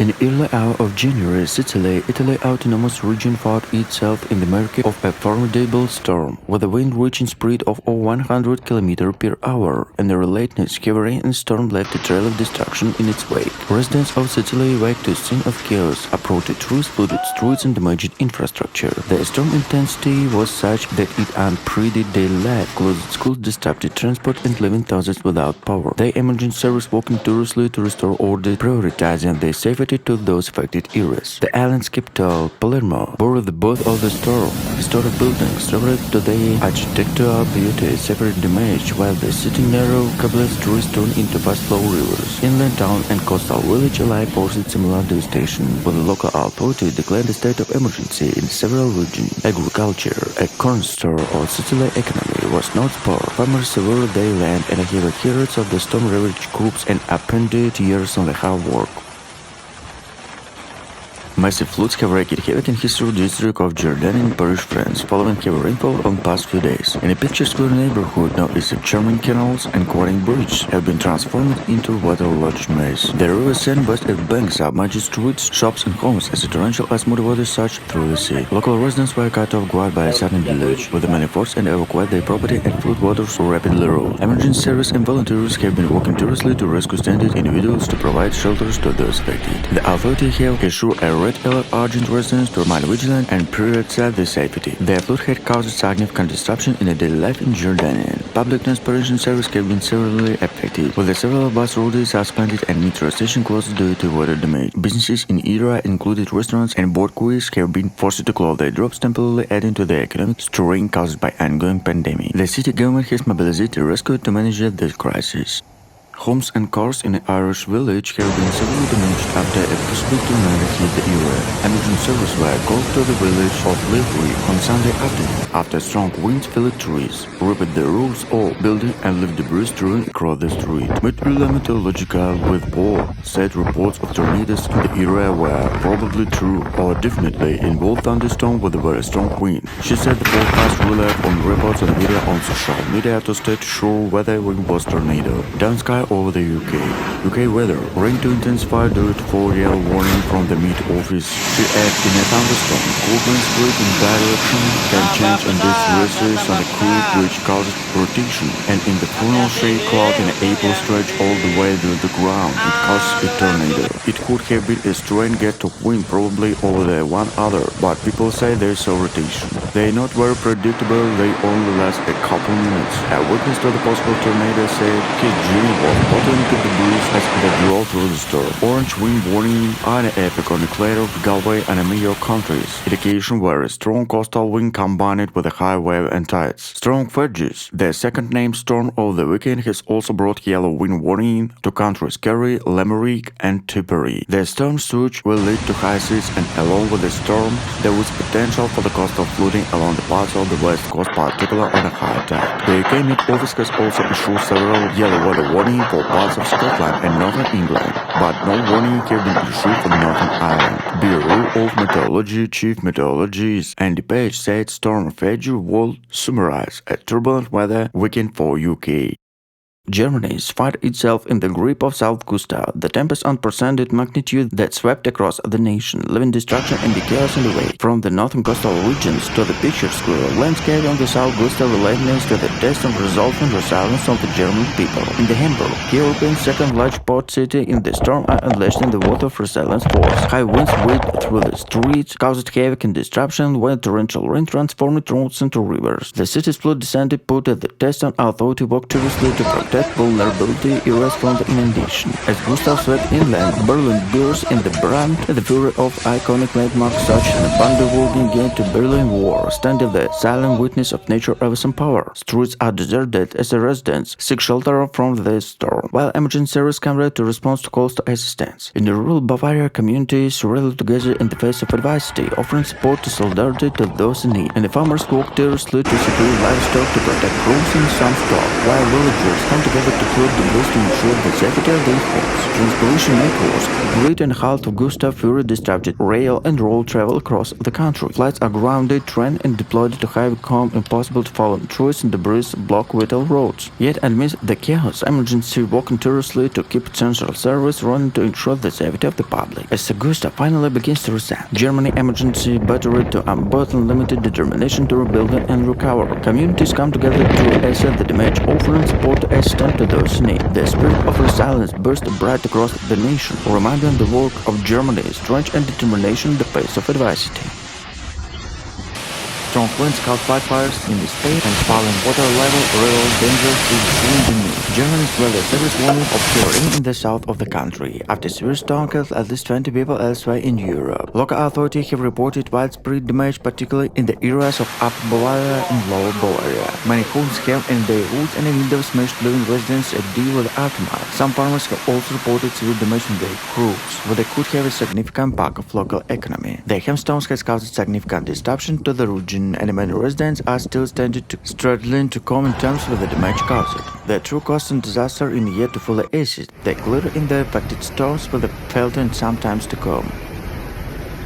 In the early hour of January, Sicily, Italy autonomous region found itself in the mercy of a formidable storm, with a wind reaching speed of over 100 km per hour, and the relentless heavy and storm left a trail of destruction in its wake. Residents of Sicily waked to a scene of chaos, uprooted trees, flooded streets, and damaged infrastructure. The storm intensity was such that it impeded daily life, closed schools, disrupted transport, and leaving thousands without power. The emergency service working tirelessly to restore order, prioritizing the safety to those affected areas. The island's capital, Palermo, bore the both of the storm. Historic buildings traveled to the architectural beauty severely damaged, while the city narrow cabled streets turned into fast-flow rivers. Inland town and coastal village alike posted similar devastation, with the local authority declared a state of emergency in several regions. Agriculture, a cornerstone of Sicily's economy, was not spared. Farmers severed their land and heavy heroes of the storm-ravaged crops and appended years on the hard work. Massive floods have wreaked havoc in historic district of Jordan in Paris, France, following heavy rainfall on past few days. In a picturesque neighborhood known as the German canals and quarrying bridges have been transformed into waterlogged maze. The river Seine burst its banks, submerged streets, shops, and homes as a torrential osmotic water surged through the sea. Local residents were cut off guard by a sudden deluge, with the many forced and evacuate their property and floodwaters rapidly rose. Emergency service and volunteers have been working tirelessly to rescue stranded individuals to provide shelters to those affected. The authorities have issued a red alert urging residents to remain vigilant and prioritize their safety. The flood had caused significant disruption in the daily life in Jordan. Public transportation service have been severely affected, with the several bus routes suspended and metro stations closed due to water damage. Businesses in area, including restaurants and boat quays, have been forced to close their drops, temporarily adding to the economic strain caused by ongoing pandemic. The city government has mobilized a rescue to manage the crisis. Homes and cars in an Irish village have been severely damaged after a possible tornado hit the area. Emergency services were called to the village of Livry on Sunday afternoon after strong winds felled trees, ripped the roofs of buildings, and left debris strewn across the street. Meteorological with war said reports of tornadoes in the area were probably true or definitely involved thunderstorm with a very strong wind. She said the forecast relied on reports and video on social media to state sure whether it was tornado. Down sky over the UK. UK weather. Rain to intensify due to 4 yellow warning from the Met Office. To add in a thunderstorm, cold winds spread in direction can change and this races on the creek which causes rotation, and in the funnel shade cloud in April stretch all the way to the ground. It causes a tornado. It could have been a strange gust of wind probably over the one other, but people say there's a rotation. They're not very predictable, they only last a couple minutes. A witness to the possible tornado said his dream was bottom to the breeze as they drove through the storm. Orange wind warning and epic on the clear of Galway and Mayo countries. Indication were a strong coastal wind combined with a high wave and tides. Strong Fedges, the second named storm of the weekend, has also brought yellow wind warning to countries Kerry, Limerick, and Tipperary. The storm surge will lead to high seas, and along with the storm, there was potential for the coastal flooding along the parts of the west coast, particularly on a high tide. The UK Met Office has also issued several yellow weather warnings for parts of Scotland and Northern England, but no warning have been issued for Northern Ireland. Bureau of Meteorology Chief Meteorologist Andy Page said Storm Fedge will summarize a turbulent weather weekend for UK. Germany finds itself in the grip of South Gustav, the tempest unprecedented magnitude that swept across the nation, leaving destruction and chaos in the wake. From the northern coastal regions to the picturesque landscape on the South Gustav relentless to the test of resulting resilience of the German people. In the Hamburg, Europe's second large port city, in the storm unleashed in the water of resilience force. High winds whipped through the streets, caused havoc and disruption, while torrential rain transformed roads into rivers. The city's flood descended put at the test on authority worked tirelessly to protect vulnerability areas from the inundation. As Gustav swept inland, Berlin burst in the brand at the fury of iconic landmarks such as the Brandenburg Gate to Berlin Wall, standing the silent witness of nature of some power. Streets are deserted as the residents seek shelter from the storm, while emergency service come ready to respond to calls to assistance. In the rural Bavaria, communities rally together in the face of adversity, offering support to solidarity to those in need, and the farmers work tirelessly to secure livestock to protect crops in some storm, while villagers come together to clear debris to ensure the safety of their homes. Transportation networks. Great and halt of Gustav Fury disrupted rail and road travel across the country. Flights are grounded, trained, and deployed to have become impossible to follow. Trees and debris block vital roads. Yet amidst the chaos, emergency working tirelessly to keep essential service running to ensure the safety of the public. As Gustav finally begins to resign, Germany emergency battery to unburden limited determination to rebuild and recover. Communities come together to assess the damage, offering support to assistance to those in need. The spirit of resilience burst bright across the nation, reminding the work of Germany's strength and determination in the face of adversity. Strong winds caused wildfires in Spain and falling water level real danger is in the news. Germany's weather service warning of heavy rain in the south of the country after severe storm killed at least 20 people elsewhere in Europe. Local authorities have reported widespread damage, particularly in the areas of Upper Bavaria and Lower Bavaria. Many homes have and their roofs and windows smashed, leaving residents at deal with the aftermath. Some farmers have also reported severe damage in their crops, which could have a significant impact of local economy. The hailstones has caused significant disruption to the region, and many residents are still struggling to come in terms with the damage caused. The true cost and disaster is yet to fully assess. The clear in the affected stores will be felt in some times to come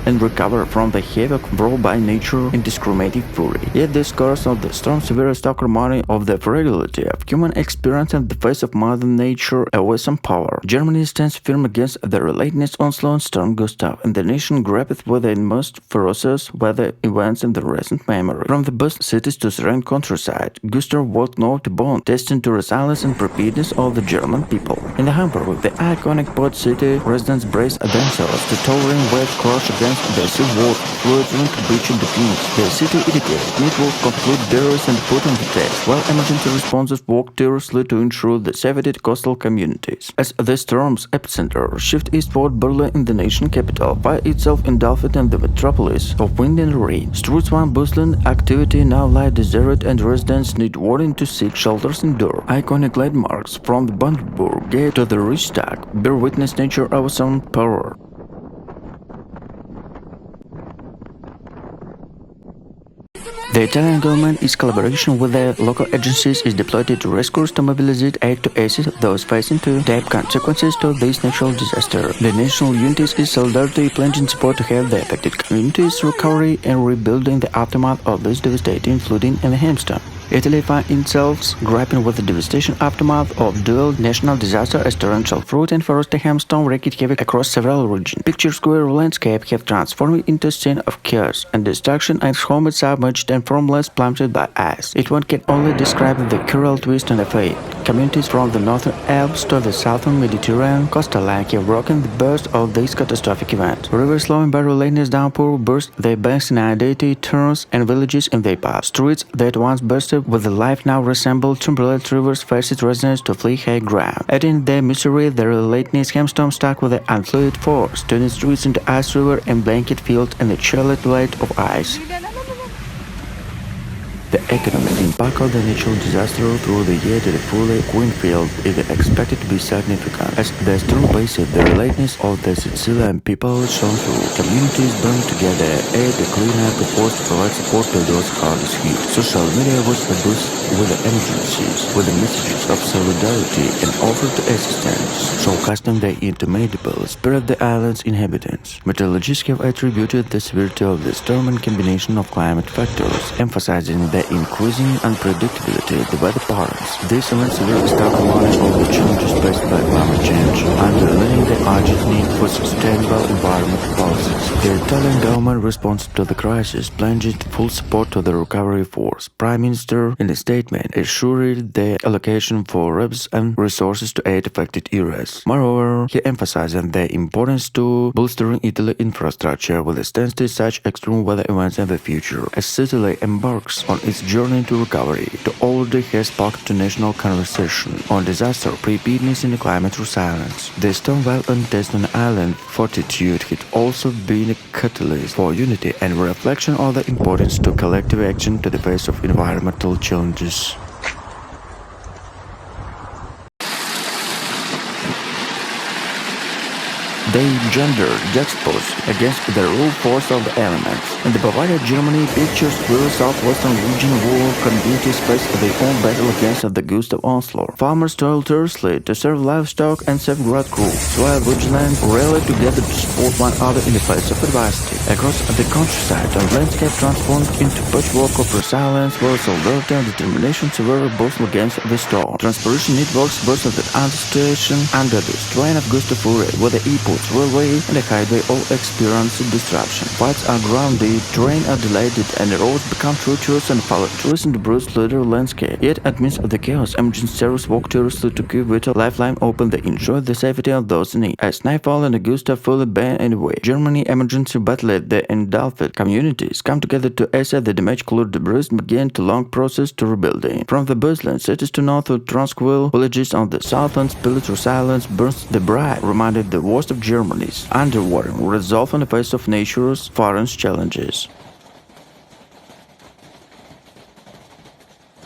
and recover from the havoc brought by nature indiscriminate fury. Yet the scars of the storm severely struck money of the fragility of human experience and the face of Mother Nature away some power. Germany stands firm against the relentless onslaught storm Gustav, and the nation grappled with the most ferocious weather events in the recent memory. From the best cities to serene countryside, Gustav walked north to bond, destined to resilience and preparedness of the German people. In the Hamburg, the iconic port city, residents braced themselves to towering waves crash against the sea wall, fluttering to beach and defense. The city irrigated network complete barriers and put on the test, while emergency responses worked tirelessly to ensure the safety of coastal communities. As the storm's epicenter shifted eastward, Berlin in the nation capital finds itself engulfed in the metropolis of wind and rain. Streets once bustling activity now lie deserted, and residents need warning to seek shelters indoor. Iconic landmarks from the Brandenburg Gate to the Reichstag bear witness nature of its own power. The Italian government, in collaboration with the local agencies, is deployed to rescue to mobilize aid to assist those facing to deep consequences to this natural disaster. The national unity is solidarity pledging support to help the affected communities recovery and rebuilding the aftermath of this devastating flooding in the hailstorm. Italy finds itself grappling with the devastation aftermath of dual national disaster as torrential flood and ferocious hailstorm wreaked havoc across several regions. Picturesque landscape have transformed into a scene of chaos and destruction, and homes submerged and formless plummeted by ice. It one can only describe the cruel twist on the fate. Communities from the northern Alps to the southern Mediterranean coastal line have broken the burst of this catastrophic event. Rivers flowing by relentless downpour burst their banks in inundated towns and villages in their paths. Streets that once bursted with the life now resemble turbulent rivers forced residents to flee high ground. Adding their misery, the relentless hailstorm stuck with the unfluid force, turning streets into ice river and blanket field and the chilly weight of ice. The economic impact of the natural disaster through the year to the fully Queenfield is expected to be significant, as the storm based the relentless of the Sicilian people shone through. Communities burned together, aid to clean up efforts to provide support to those hardest hit. Social media was abuzed with the emergencies, with the messages of solidarity and offer to assistance, showcasing the indomitable spirit of the island's inhabitants. Meteorologists have attributed the severity of the storm and combination of climate factors, emphasizing the increasing unpredictability of the weather patterns. This event severely struck alarm of the challenges faced by climate change, underlining the urgent need for sustainable environmental policies. The Italian government response to the crisis pledged full support to the recovery force. Prime Minister, in a statement, assured the allocation for reps and resources to aid affected areas. Moreover, he emphasized the importance to bolstering Italy's infrastructure with a stance to such extreme weather events in the future. As Sicily embarks on its journey to recovery, the already has sparked a national conversation on disaster preparedness and climate resilience. The storm, while untested island fortitude, had also been a catalyst for unity and reflection on the importance to collective action to the face of environmental challenges. they gender juxtapose against the raw force of the elements. In the Bavaria, Germany, pictures where southwestern region rural communities face their own battle against the ghost of onslaught. Farmers toil tirelessly to serve livestock and safeguard crops, while vigilants rally together to support one another in the face of adversity. Across the countryside, a landscape transformed into patchwork of resilience where solidarity and determination severely battled against the storm. Transportation networks burst at the station under the strain of gust of fury, where the airports, railway, and the highway all experienced disruption. Flights are grounded, trains are delayed, and the roads become treacherous and follow tourists in the bruised leather landscape. Yet, amidst the chaos, emergency service walked tirelessly to keep vital lifeline open. They enjoyed the safety of those in need. As nightfall and the gust of fully banned anyway, Germany emergency battled the engulfed communities come together to assess the damage, clear debris, and begin the long process to rebuilding. From the bustling cities to north of tranquil villages on the southland, spirit resilience burst the bright, reminded the worst of Germany's underwater resolve in the face of nature's foreign challenges.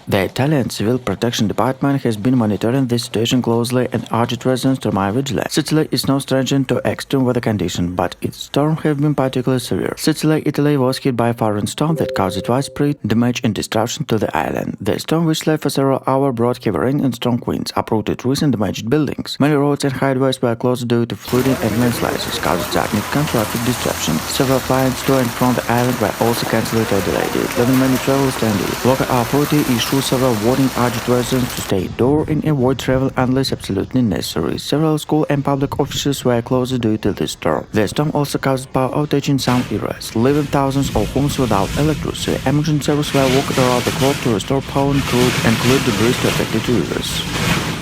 The Italian Civil Protection Department has been monitoring this situation closely and urged residents to remain vigilant. Sicily is no stranger to extreme weather conditions, but its storms have been particularly severe. Sicily, Italy was hit by a foreign storm that caused widespread damage and destruction to the island. The storm, which lasted for several hours, brought heavy rain and strong winds, uprooted trees and damaged buildings. Many roads and highways were closed due to flooding and landslides, causing significant traffic disruption. Several flights to and from the island were also cancelled or delayed, leaving many travelers stranded. Local authority issued several warning urged residents to stay indoors and avoid travel unless absolutely necessary. Several school and public offices were closed due to the storm. The storm also caused power outage in some areas, leaving thousands of homes without electricity. Emergency services were working around the clock to restore power and clear debris to affected areas.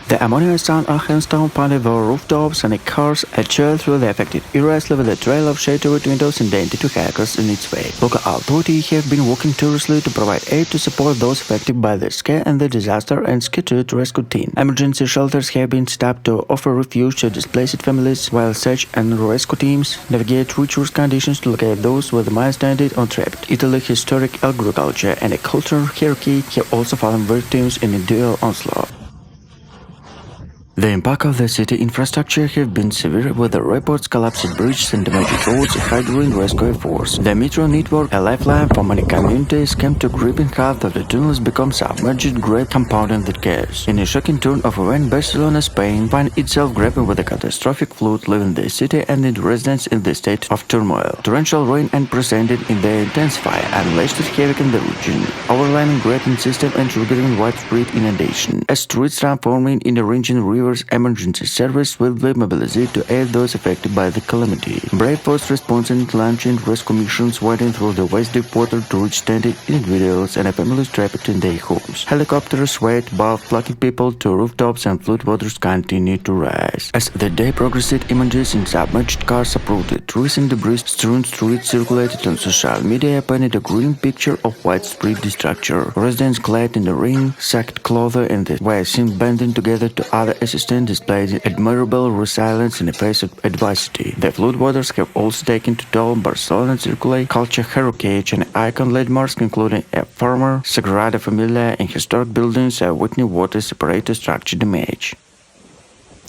The ammonia sound on hailstorm pounded over rooftops and cars and chill through the affected areas, leaving a trail of shattered windows and danger to hackers in its way. Local authorities have been working tirelessly to provide aid to support those affected by the scare and the disaster and scattered rescue team. Emergency shelters have been stopped to offer refuge to displaced families, while search and rescue teams navigate treacherous conditions to locate those with miles stranded or trapped. Italy's historic agriculture and a cultural hierarchy have also fallen victims in a dual onslaught. The impact of the city infrastructure have been severe, with the reports collapsed bridges and damaged roads hindering rescue efforts. The metro network, a lifeline for many communities, came to gripping half of the tunnels become submerged, great compounding the chaos. In a shocking turn of events, Barcelona, Spain, finds itself grappling with a catastrophic flood, leaving the city and its residents in the state of turmoil. Torrential rain unprecedented in the intensify unleashed havoc in the region, overwhelming grading system and triggering widespread inundation. As streets transforming in the region, emergency service will be mobilized to aid those affected by the calamity. Brave first responders launching rescue missions wading through the waist deep water to reach stranded individuals and families trapped in their homes. Helicopters swayed above, plucking people to rooftops, and flood waters continued to rise. As the day progressed, images in submerged cars uprooted, trees and debris strewn streets circulated on social media, painted a grim picture of widespread destruction. Residents clad in the rain, sacked clothing, and were seen banding together to other assistance displayed admirable resilience in the face of adversity. The floodwaters have also taken to toll Barcelona's circular culture heritage and icon landmarks, including a former Sagrada Familia and historic buildings are witnessing water separated structure damage.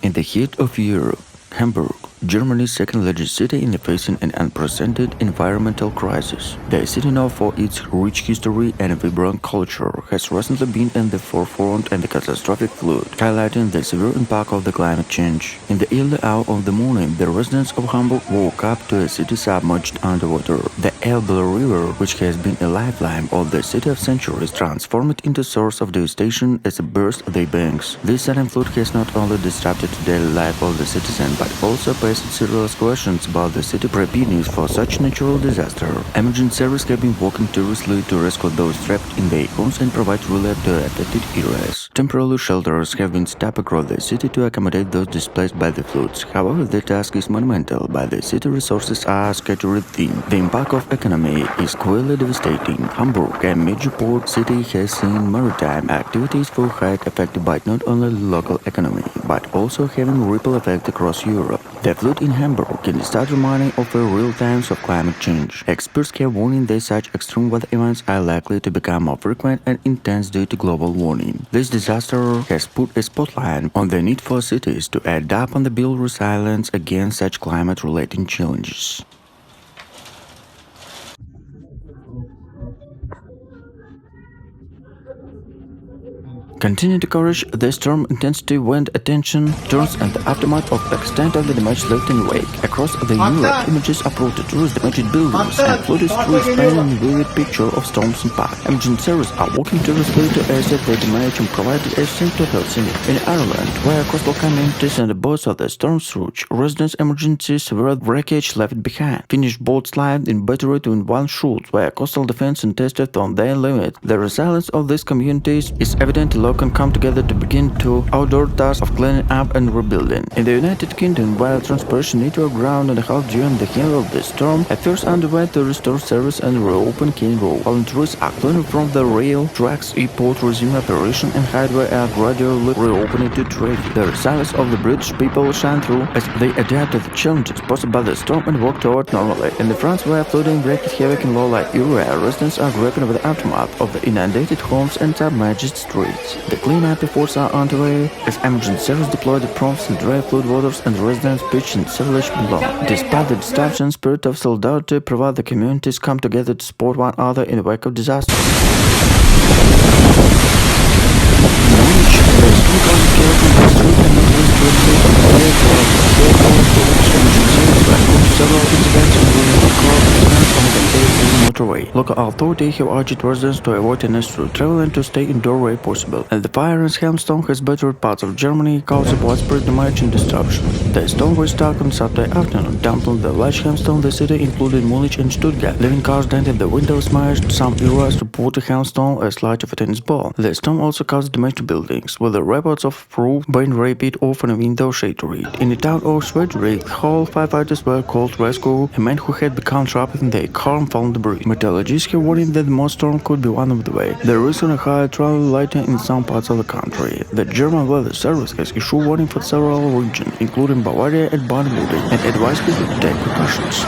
In the heat of Europe, Hamburg, Germany's second largest city, is facing an unprecedented environmental crisis. The city, known for its rich history and vibrant culture, has recently been in the forefront of the catastrophic flood, highlighting the severe impact of the climate change. In the early hour of the morning, the residents of Hamburg woke up to a city submerged underwater. The Elbe River, which has been a lifeline of the city of centuries, transformed into a source of devastation as it burst their banks. This sudden flood has not only disrupted the daily life of the citizens, but also raised serious questions about the city preparedness for such natural disaster. Emergency services have been working tirelessly to rescue those trapped in their homes and provide relief to affected areas. Temporary shelters have been stopped across the city to accommodate those displaced by the floods. However, the task is monumental, but the city resources are scattered thin. The impact of economy is clearly devastating. Hamburg, a major port city, has seen maritime activities for height affected by not only the local economy, but also having ripple effect across Europe. The flood in Hamburg can start reminding of the real times of climate change. Experts have warned that such extreme weather events are likely to become more frequent and intense due to global warming. This disaster has put a spotlight on the need for cities to adapt and build resilience against such climate-related challenges. Continue to coverage the storm intensity, wind attention, turns and the aftermath of the extent of the damage left in wake. Across the Europe, images upload to tourist damaged buildings and flooded streets painting a vivid picture of storm's impact. Emergency services are working tirelessly to assess the damage and provide assistance to Helsinki. In Ireland, where coastal communities and the boats of the storm's route, residents emergency severe wreckage left behind. Finnish boats lived in battery to one shoot, where coastal defense tested on their limit. The resilience of these communities is evident. Can come together to begin to outdoor tasks of cleaning up and rebuilding. In the United Kingdom, while transportation network ground and half during the handle of the storm, affairs underway to restore service and reopen King Road. Volunteers are cleaning from the rail tracks, airport resume operation, and highway are gradually reopening to traffic. The resilience of the British people shine through as they adapt to the challenges posed by the storm and work toward normality. In France, where flooding wreaked havoc in low-lying area, residents are grappling with the aftermath of the inundated homes and submerged streets. The cleanup efforts are underway as emergency service deployed the pumps and dry floodwaters and residents pitched in village below. Despite the disruption, spirit of solidarity provide the communities come together to support one another in the wake of disaster. Several incidents including the car accidents on the motorway. Local authorities have urged residents to avoid unnecessary travel and to stay indoor where possible. And the fire in Helmstone has battered parts of Germany, causing widespread damage and destruction. The storm was stuck on Saturday afternoon, dumping the large Helmstone, the city including Munich and Stuttgart. Living cars dented the windows, smashed some areas, reported Helmstone as large of a tennis ball. The storm also caused damage to buildings, with the reports of roof being ripped off and a window shattered. In the town of Swedrick Hall, firefighters were called to rescue a man who had become trapped in their car and found debris. Meteorologists have warned that the most storm could be one of the way. There is a high travel lighting in some parts of the country. The German Weather Service has issued warning for several regions, including Bavaria and Baden-Württemberg, and advised people to take precautions.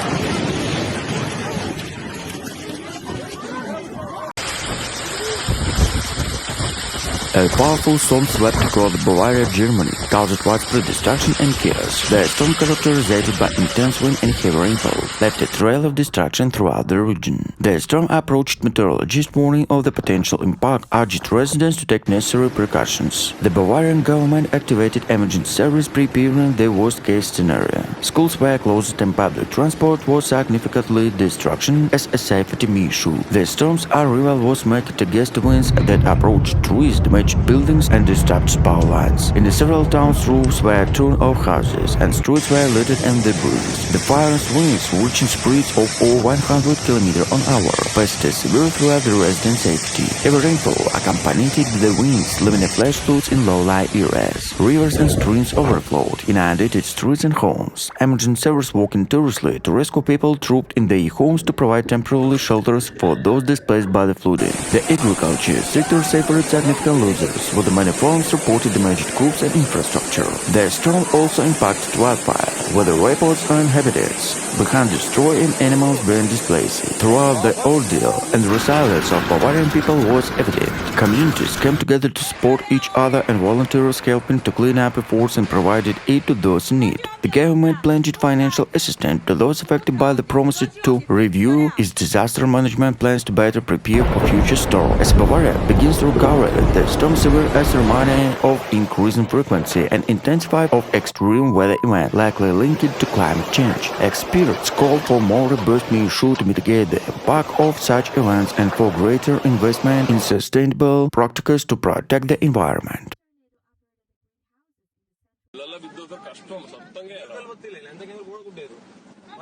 A powerful storm swept across Bavaria, Germany, caused widespread destruction and chaos. The storm, characterized by intense wind and heavy rainfall, left a trail of destruction throughout the region. The storm approached meteorologists warning of the potential impact, urged residents to take necessary precautions. The Bavarian government activated emergency service preparing the worst-case scenario. Schools were closed and public transport was significantly disrupted as a safety issue. The storm's arrival was met against winds that approached trees, damaged buildings, and disrupted power lines. In the several towns, roofs were torn off houses and streets were littered and debris. The fire's winds, reaching speeds of over 100 km/h, passed severe throughout the resident safety. Heavy rainfall accompanied the winds, leaving a flash floods in low-lying areas. Rivers and streams overflowed, inundated streets and homes. Emergency services working tirelessly to rescue people trapped in their homes to provide temporary shelters for those displaced by the flooding. The agriculture sector suffered significant losses, with many farms reported damaged crops and infrastructure. The storm also impacted wildfire, with the reports on habitats behind destroying animals being displaced. Throughout the ordeal, and the resilience of Bavarian people was evident. Communities came together to support each other and volunteers helping to clean up efforts and provided aid to those in need. The government pledged financial assistance to those affected by the promise to review its disaster management plans to better prepare for future storms. As Bavaria begins to recover, the storm severe as a reminder of increasing frequency and intensity of extreme weather events likely linked to climate change. Experts call for more robust measures to mitigate the impact of such events and for greater investment in sustainable practices to protect the environment.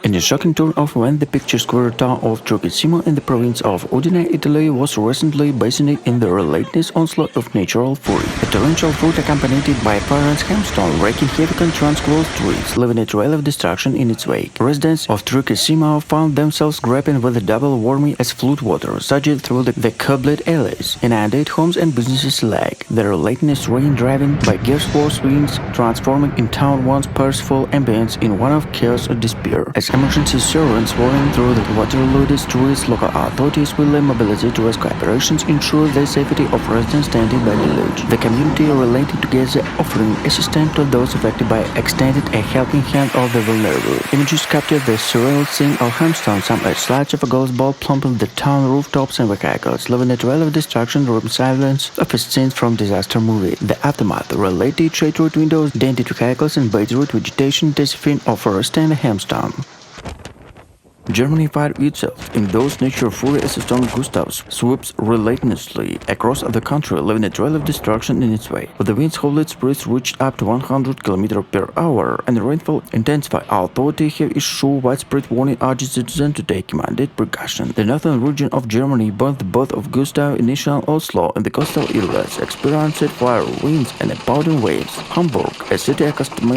In a shocking turn of events, the picturesque town of Trocchissimo in the province of Udine, Italy, was recently basined in the relentless onslaught of natural fury. A torrential flood accompanied by a violent hailstorm, wreaking havoc on tranquil streets, leaving a trail of destruction in its wake. Residents of Trocchissimo found themselves grappling with the double whammy as flood water surged through the cobbled alleys, inundated homes and businesses alike. The relentless rain, driven by gust-force winds, transforming in town once peaceful ambience in one of chaos and despair. As emergency sirens roaring through the water-loaded streets, local authorities will mobilize to rescue operations ensure the safety of residents standing by the ledge. The community related together, offering assistance to those affected by extended a helping hand of the vulnerable. Images captured the surreal scene of hailstorm, some a slice of a golf ball plumping the town rooftops and vehicles, leaving a trail of destruction, room silence of a scene from disaster movie. The aftermath related shattered windows, dented vehicles, and bedrock vegetation, testifying of a stand hailstorm. Germany fired itself in those nature fury as storm Gustav swoops relentlessly across the country, leaving a trail of destruction in its way. With the wind's howling speeds reached up to 100 km/h and the rainfall intensified, authorities have issued widespread warning urging citizens to take immediate precaution. The northern region of Germany, both of Gustav initial Oslo and the coastal areas, experienced fire winds and pounding waves. Hamburg, a city accustomed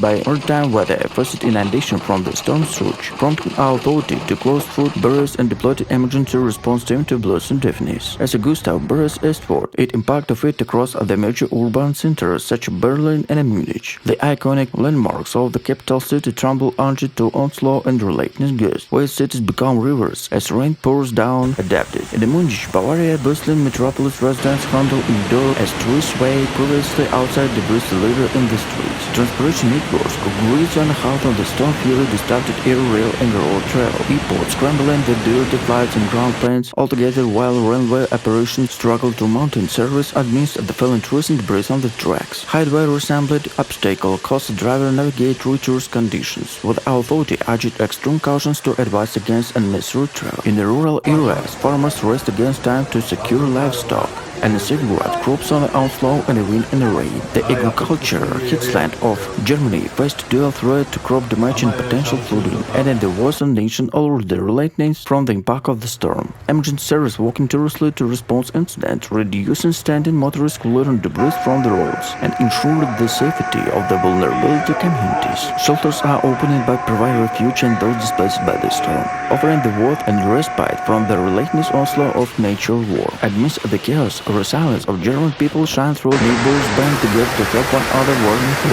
by maritime weather, faced inundation from the storm surge, prompting authorities to close food barriers and deployed emergency response team to blossom deafness. As Gustav burst eastward, it impacted it across the major urban centers such as Berlin and Munich. The iconic landmarks of the capital city tremble under to onslaught and relentless gusts, where cities become rivers as rain pours down, adapted. In the Munich, Bavaria, bustling metropolis, residents handle indoor as tourists sway previously outside the breeze leader in the streets. Transportation networks agreed on half of the storm fury disrupted air, rail, and road travel. Airports scrambling the dirty flights and ground planes altogether, while railway operations struggled to maintain service amidst the falling trees and debris on the tracks. Highway resembled obstacle caused the driver navigate treacherous conditions, with authority urged extreme cautions to advise against unnecessary travel. In the rural areas, farmers raced against time to secure livestock and safeguard crops on the onslaught and the wind and the rain. The agriculture hinterland of Germany faced dual threat to crop damage and potential flooding, and in the western nation already relentless from the impact of the storm. Emergency service working tirelessly to respond incidents, reducing standing motorists clearing debris from the roads, and ensuring the safety of the vulnerability communities. Shelters are opening by providing refuge and those displaced by the storm, offering the warmth and respite from the relentless onslaught of nature war. Amidst the chaos, the resilience of German people shine through. Neighbors band together to help one another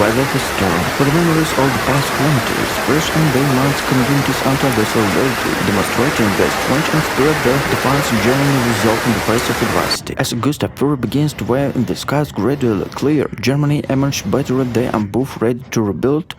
weather the storm. For the memories of the past kilometers, fresh and day months, communities enter the solidarity, demonstrating the strength and spirit that defines Germany resolve in the face of adversity. As Gustav fury begins to wear in the skies gradually clear, Germany emerged better than and both ready to rebuild.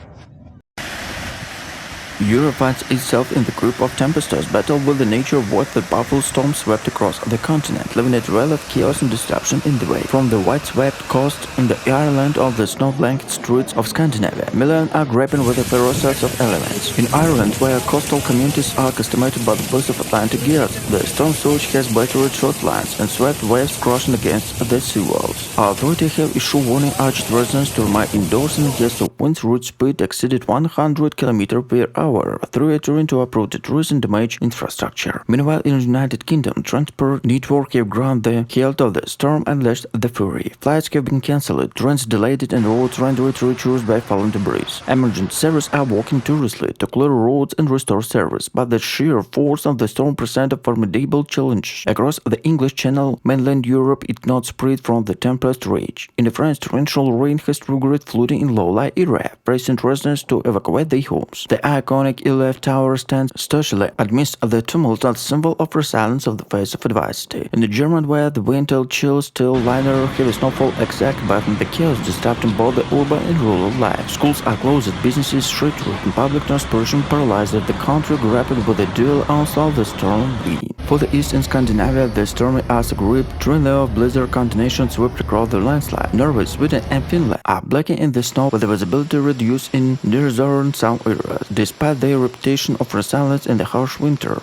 Europe finds itself in the grip of tempestuous battle with the nature of what the powerful storm swept across the continent, leaving a trail of chaos and disruption in the way. From the white-swept coast in the Ireland of the snow-blanket streets of Scandinavia, millions are grappling with the ferocious of elements. In Ireland, where coastal communities are accustomed by the burst of Atlantic gas, the storm surge has battered shorelines and swept waves crashing against the seawalls. Authorities have issued warning urged residents to remain indoors in case the wind's route speed exceeded 100 km/h. Threatening to uproot the trees and damage infrastructure. Meanwhile, in the United Kingdom, transport network have ground the height of the storm and lashed the fury. Flights have been cancelled, trains delayed, and roads rendered treacherous by falling debris. Emergency services are working tirelessly to clear roads and restore service, but the sheer force of the storm presented formidable challenges. Across the English Channel, mainland Europe, it not spread from the tempest rage. In France, torrential rain has triggered flooding in low-lying areas, pressing residents to evacuate their homes. The iconic Eiffel Tower stands stoically amidst the tumult, a symbol of resilience of the face of adversity. In the German where the winter chill still liner heavy snowfall exact but the chaos disrupting both the urban and rural life. Schools are closed, businesses shattered, and public transportation paralyzed. The country grappled with the dual onslaught of the storm wind. For the east in Scandinavia, the stormy ice grip, tornado of blizzard continuation swept across the landslide. Norway, Sweden, and Finland are blacking in the snow with the visibility reduced in northern some areas, despite their reputation of resilience in the harsh winter.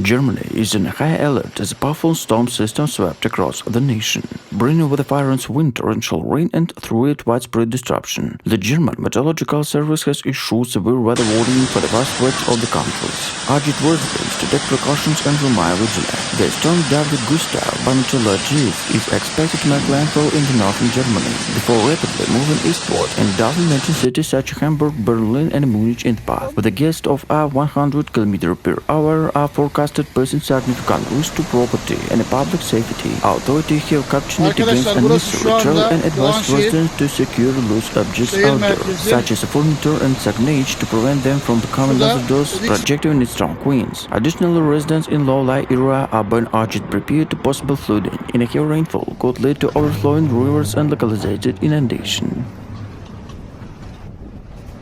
Germany is in high alert as a powerful storm system swept across the nation. bringing with the violence wind, torrential rain, and through it widespread disruption. The German Meteorological Service has issued severe weather warning for the vast stretch of the countries, urged residents to take precautions and remain vigilant. The storm David Gustav by meteorologists is expected to make landfall into northern Germany before rapidly moving eastward and dozen major cities such as Hamburg, Berlin, and Munich in the path. With a gust of 100 km per hour are forecasted posing significant risk to property and public safety. Authorities have cautioned against unnecessary travel and advised residents to secure loose objects outdoors, such as furniture and signage, to prevent them from becoming hazardous, projecting its strong winds. Additionally, residents in low-lying area are being urged to prepare to possible flooding in a heavy rainfall could lead to overflowing rivers and localized inundation.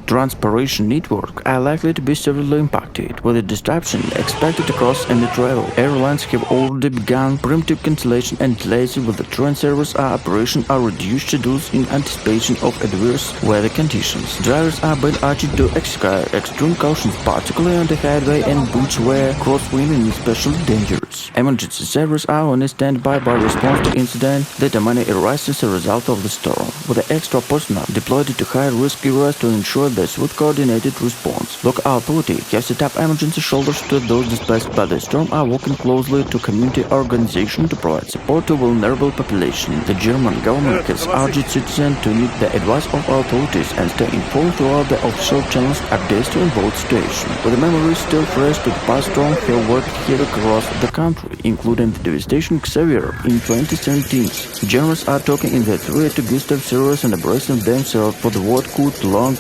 Transportation networks are likely to be severely impacted, with a disruption expected across any travel. Airlines have already begun preemptive cancellation and delays, with the train service operation are reduced schedules in anticipation of adverse weather conditions. Drivers are being urged to exercise extreme caution, particularly on the highway and bridge where crosswind is especially dangerous. Emergency services are on standby by response to incidents that may arise as a result of the storm, with the extra personnel deployed to high-risk areas to ensure the swift coordinated response. Local authorities have set up emergency shelters to those displaced by the storm, are working closely to community organizations to provide support to vulnerable populations. The German government has urged citizens to need the advice of authorities and stay informed throughout the official channels updates to involved situation. With the memories still fresh to the past, storm have worked here across the country, including the devastation Xavier in 2017. Germans are talking in the threat to Gustav series and bracing themselves for the what could long.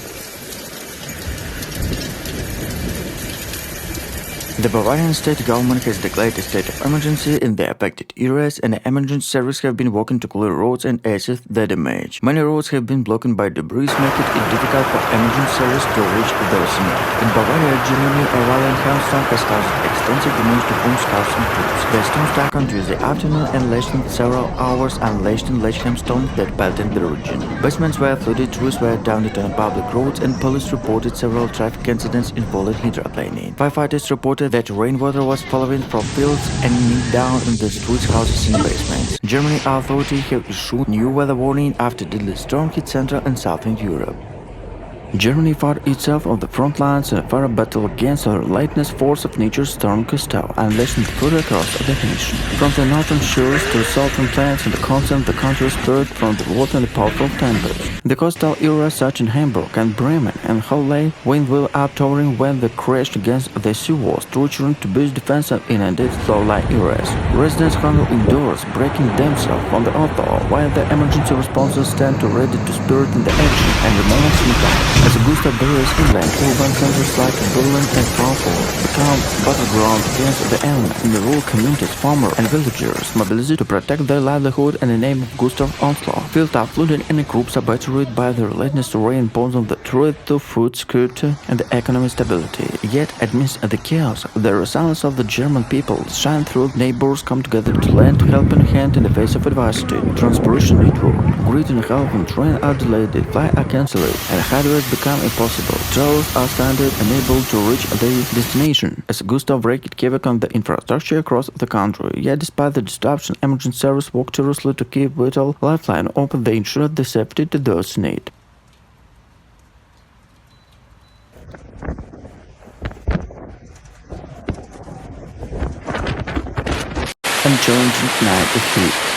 The Bavarian state government has declared a state of emergency in the affected areas, and the emergency services have been working to clear roads and assess the damage. Many roads have been blocked by debris, making it difficult for emergency services to reach their scene. In Bavaria, Germany, a violent hailstorm has caused extensive damage to homes, houses, and troops. The storm struck on Tuesday afternoon and lasted several hours, unleashing large hailstones that pelted the region. Basements were flooded, trees were downed on public roads, and police reported several traffic incidents involving hydroplaning. Firefighters reported that rainwater was following from fields and knee down in the streets, houses, and basements. Germany authorities have issued new weather warning after deadly storm hit Central and Southern Europe. Germany fought itself on the front lines in a fire battle against the relentless force of nature's storm Gustav, unleashing further across the nation. From the northern shores to the southern plains and the continent, the country spared from the water and the powerful tempests. The coastal areas such as Hamburg and Bremen and Halle, wind will up towering when they crashed against the seawalls, torturing to boost defense and inundate low-lying areas. Residents huddle indoors, breaking themselves on the outdoor, while the emergency responses stand ready to spirit in the action and remain smooth. As Gustav buries inland, urban centers like Berlin and Frankfurt become battleground against the enemy. In the rural communities, farmers and villagers mobilized to protect their livelihood in the name of Gustav's onslaught. Fields are flooded and groups are battered by the relentless rain, posing the threat to food security and economic stability. Yet, amidst the chaos, the resilience of the German people shine through. Neighbors come together to lend a helping hand in the face of adversity. Transportation network, grid and health and train are delayed, flights are cancelled, and highways become impossible. Travelers are stranded, unable to reach their destination, as Gustav wreaked havoc on the infrastructure across the country. Yet, despite the disruption, emergency services work tirelessly to keep vital lifeline open. They ensure the safety to those in need. And challenging night ahead.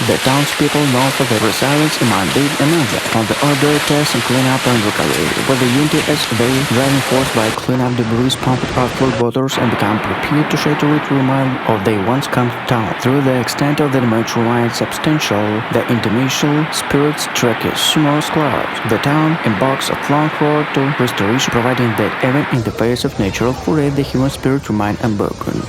The townspeople know for their resilience and mandate another on the order, test and clean up and recovery, with the unity as they driving force by clean up debris, pumped out flood waters and become prepared to shelter it remind of they once come to town. Through the extent of the damage remains substantial, the intermission spirits track is numerous clouds. The town embarks a long road to restoration, providing that even in the face of natural fury, the human spirit remains unbroken.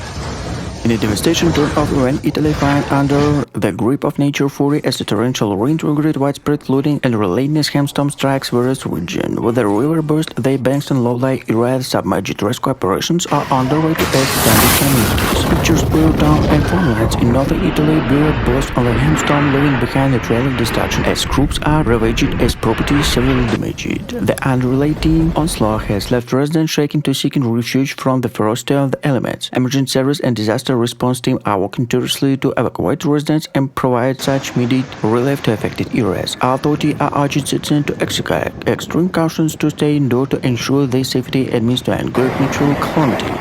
In a devastation turn of when Italy finds under the grip of nature fury as the torrential rain triggered widespread flooding and relentless hailstorm strikes various regions. With the river burst, the banks and low-lying areas submerged rescue operations are underway to aid stranded communities. Pictures Pure Town and farmlands in northern Italy buried both on the hailstorm, leaving behind a trail of destruction as groups are ravaged as properties severely damaged. The unrelenting onslaught has left residents shaking to seeking refuge from the ferocity of the elements. Emergency service and disaster disaster response team are working tirelessly to evacuate residents and provide such immediate relief to affected areas. Authorities are urging citizens to exercise extreme cautions to stay indoors to ensure their safety amidst an great natural calamity.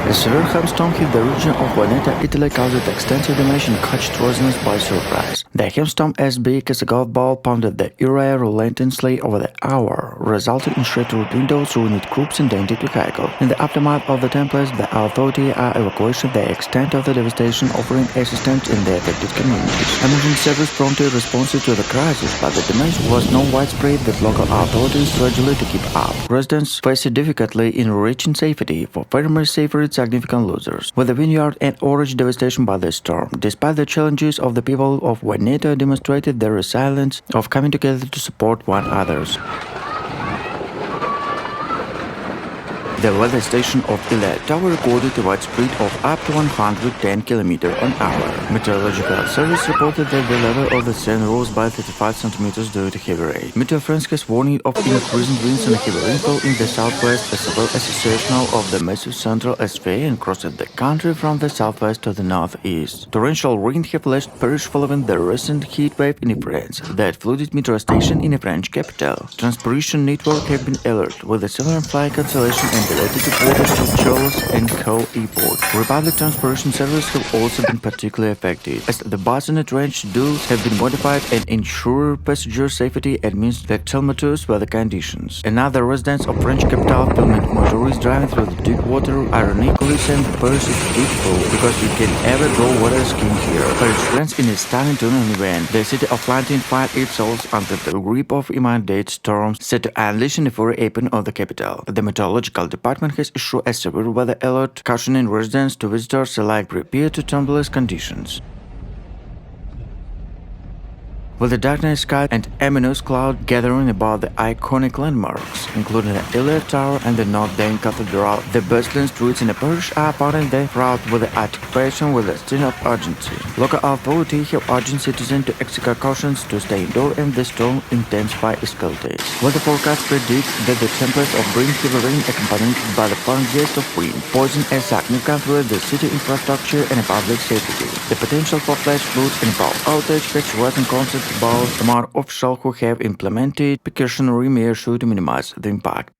A severe hailstorm hit the region of Veneto, Italy, causing extensive damage and caught residents by surprise. The hailstorm, as big as a golf ball, pounded the area relentlessly over the hour, resulting in shattered windows, ruined groups, and dented vehicles. In the aftermath of the tempest, the authorities are evacuating the extent of the devastation, offering assistance in the affected communities. Emergency service promptly responded to the crisis, but the damage was so widespread that local authorities struggled to keep up. Residents faced difficulty in reaching safety. For farmers, suffered significant losers, with the vineyard and orange devastation by the storm. Despite the challenges of the people of Veneto demonstrated their resilience of coming together to support one another. The weather station of Ila Tower recorded a widespread of up to 110 km/h. Meteorological service reported that the level of the Seine rose by 35 centimeters due to heavy rain. Meteo France has warned of increasing winds and heavy rainfall in the southwest, as well as a signal of the massive central atmosphere and crossed the country from the southwest to the northeast. Torrential rain have left Paris following the recent heat wave in France that flooded metro station in the French capital. Transportation network have been alerted, with a similar flight cancellation and related to borders to Charles and Co. Airport. Republic Transportation Service have also been particularly affected, as the bus and train schedules have been modified and ensure passenger safety amidst the tumultuous weather conditions. Another residents of French capital filming motorists driving through the deep water ironically saying the Paris is beautiful because you can ever draw water skiing here. Paris friends in a stunning tournament event. The city of London find itself under the grip of imminent storms set to unleash a fury upon of the capital. The meteorological department has issued a severe weather alert, cautioning residents to visitors alike prepare to tumultuous conditions. With the darkness sky and ominous cloud gathering about the iconic landmarks, including the Iliad Tower and the Notre Dame Cathedral, the bustling streets in the Paris are pounding the crowd with the occupation with a sense of urgency. Local authorities have urged citizens to exercise cautions to stay indoors and the storm intensify escalates. Weather forecasts predict that the tempest of bring heavy rain accompanied by the fun gust of wind, poison and significant threat the city infrastructure and public safety. The potential for flash floods and power outage has risen constantly about among officials who have implemented precautionary measures to minimize the impact.